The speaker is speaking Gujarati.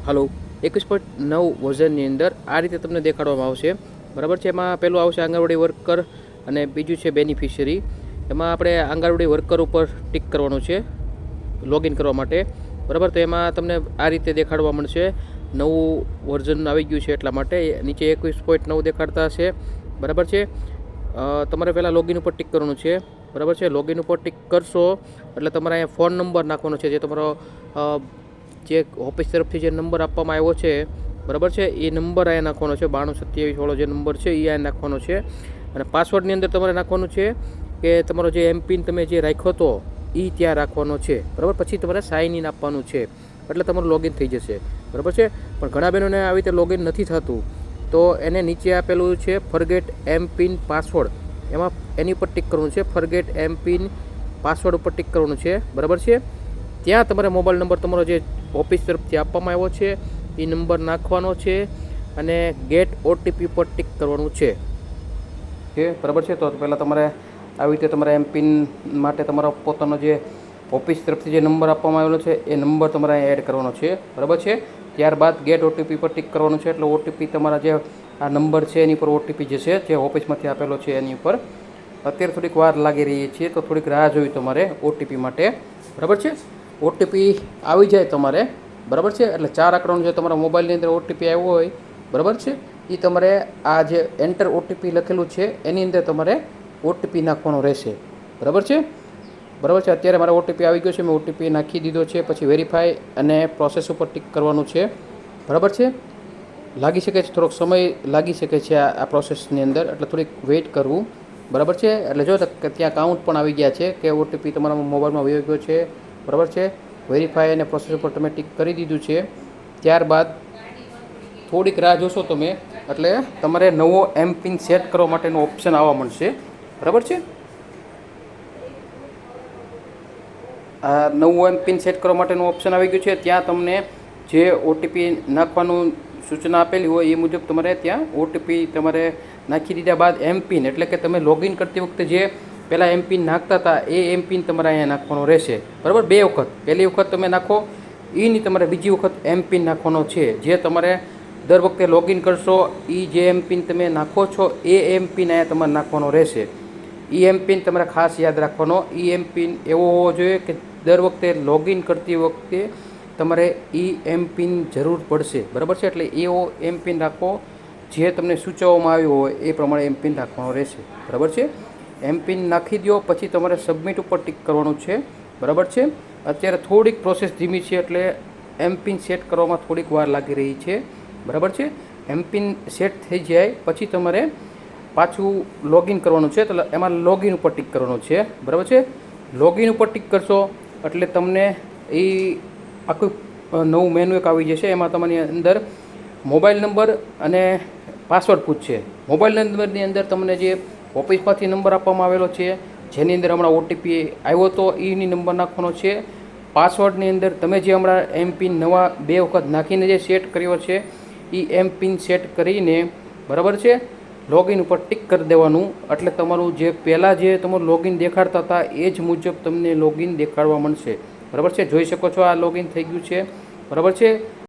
હાલો 21.9 વર્ઝનની અંદર આ રીતે તમને દેખાડવામાં આવશે, બરાબર છે। એમાં પહેલું આવશે આંગણવાડી વર્કર અને બીજું છે બેનિફિશિયરી। એમાં આપણે આંગણવાડી વર્કર ઉપર ટિક કરવાનું છે લોગિન કરવા માટે, બરાબર। તો એમાં તમને આ રીતે દેખાડવા મળશે, નવું વર્ઝન આવી ગયું છે એટલા માટે નીચે 21.9 દેખાડતા હશે, બરાબર છે। તમારે પહેલાં લોગિન ઉપર ટિક કરવાનું છે, બરાબર છે। લોગિન ઉપર ટિક કરશો એટલે તમારે અહીંયા ફોન નંબર નાખવાનો છે, જે તમારો જે ઓફિસ તરફથી જે નંબર આપવામાં આવ્યો છે, બરાબર છે, એ નંબર અહીંયા નાખવાનો છે। 9227 જે નંબર છે એ અહીંયા નાખવાનો છે। અને પાસવર્ડની અંદર તમારે નાખવાનું છે કે તમારો જે એમપિન તમે જે રાખ્યો હતો એ ત્યાં રાખવાનો છે, બરાબર। પછી તમારે સાઇન ઇન આપવાનું છે એટલે તમારું લોગિન થઈ જશે, બરાબર છે। પણ ઘણા બહેનોને આવી રીતે લોગિન નથી થતું, તો એને નીચે આપેલું છે ફરગેટ એમપિન પાસવર્ડ, એમાં એની ઉપર ટિક કરવાનું છે। ફરગેટ એમપિન પાસવર્ડ ઉપર ટિક કરવાનું છે, બરાબર છે। ત્યાં તમારે મોબાઈલ નંબર તમારો જે ઓફિસ તરફથી આપવામાં આવ્યો છે એ નંબર નાખવાનો છે અને ગેટ ઓટીપી પર ટિક કરવાનું છે, બરાબર છે। તો પહેલાં તમારે આવી રીતે તમારા એમપિન માટે તમારો પોતાનો જે ઓફિસ તરફથી જે નંબર આપવામાં આવેલો છે એ નંબર તમારે અહીંયા એડ કરવાનો છે, બરાબર છે। ત્યારબાદ ગેટ ઓટીપી પર ટિક કરવાનું છે, એટલે ઓટીપી તમારા જે આ નંબર છે એની પર ઓટીપી જશે જે ઓફિસમાંથી આપેલો છે એની ઉપર। અત્યારે થોડીક વાર લાગી રહી છે, તો થોડીક રાહ જોવી તમારે ઓટીપી માટે, બરાબર છે। ઓટીપી આવી જાય તમારે, બરાબર છે, એટલે 4 આંકડાનો જે તમારા મોબાઈલની અંદર ઓટીપી આવ્યો હોય, બરાબર છે, એ તમારે આ જે એન્ટર ઓટીપી લખેલું છે એની અંદર તમારે ઓટીપી નાખવાનો રહેશે, બરાબર છે, બરાબર છે। અત્યારે મારો ઓટીપી આવી ગયો છે, મેં ઓટીપી નાખી દીધો છે। પછી વેરીફાઈ અને પ્રોસેસ ઉપર ટિક કરવાનું છે, બરાબર છે। લાગી શકે છે, થોડોક સમય લાગી શકે છે આ પ્રોસેસની અંદર, એટલે થોડીક વેઇટ કરવું, બરાબર છે। એટલે જો ત્યાં કાઉન્ટ પણ આવી ગયા છે કે ઓટીપી તમારા મોબાઈલમાં આવી ગયો છે, બરાબર છે। વેરીફાઈ અને પ્રોસેસ ઉપર તમે ટિક કરી દીધું છે। ત્યારબાદ થોડીક રાહ જોશો તમે એટલે તમારે નવો એમપિન સેટ કરવા માટેનો ઓપ્શન આવવા મળશે, બરાબર છે। આ નવું એમપિન સેટ કરવા માટેનું ઓપ્શન આવી ગયું છે, ત્યાં તમને જે ઓટીપી નાખવાનું સૂચના આપેલી હોય એ મુજબ તમારે ત્યાં ઓટીપી તમારે નાખી દીધા બાદ એમપિન એટલે કે તમે લોગિન કરતી વખતે જે પહેલાં એમપિન નાખતા હતા એ એમપિન તમારે અહીંયા નાખવાનો રહેશે, બરાબર। 2 વખત, પહેલી વખત તમે નાખો એની તમારે બીજી વખત એમપિન નાખવાનો છે, જે તમારે દર વખતે લોગિન કરશો એ જે એમપિન તમે નાખો છો એ એમપિન અહીંયા તમારે નાખવાનો રહેશે। એ એમપિન તમારે ખાસ યાદ રાખવાનો, એ એમપિન એવો હોવો જોઈએ કે દર વખતે લોગિન કરતી વખતે તમારે એ એમપિન જરૂર પડશે, બરાબર છે। એટલે એવો એમપિન રાખો જે તમને સૂચવવામાં આવ્યો હોય એ પ્રમાણે એમપિન રાખવાનો રહેશે, બરાબર છે। એમપિન નાખી દો પછી તમારે સબમિટ ઉપર ટિક કરવાનું છે, બરાબર છે। અત્યારે થોડીક પ્રોસેસ ધીમી છે એટલે એમપિન સેટ કરવામાં થોડીક વાર લાગી રહી છે, બરાબર છે। એમપિન સેટ થઈ જાય પછી તમારે પાછું લોગિન કરવાનું છે, તો એમાં લોગિન ઉપર ટિક કરવાનું છે, બરાબર છે। લોગિન ઉપર ટિક કરશો એટલે તમને એ આખું નવું મેનુ એક આવી જશે, એમાં તમારી અંદર મોબાઈલ નંબર અને પાસવર્ડ પૂછશે। મોબાઈલ નંબરની અંદર તમને જે ઓફિસમાંથી નંબર આપવામાં આવેલો છે જેની અંદર હમણાં ઓટીપી આવ્યો હતો એની નંબર નાખવાનો છે। પાસવર્ડની અંદર તમે જે હમણાં એમપિન નવા 2 વખત નાખીને જે સેટ કર્યો છે એ એમપિન સેટ કરીને, બરાબર છે, લોગિન ઉપર ટિક કરી દેવાનું, એટલે તમારું જે પહેલાં જે તમારું લોગિન દેખાડતા હતા એ જ મુજબ તમને લોગિન દેખાડવા મળશે, બરાબર છે। જોઈ શકો છો આ લોગિન થઈ ગયું છે, બરાબર છે।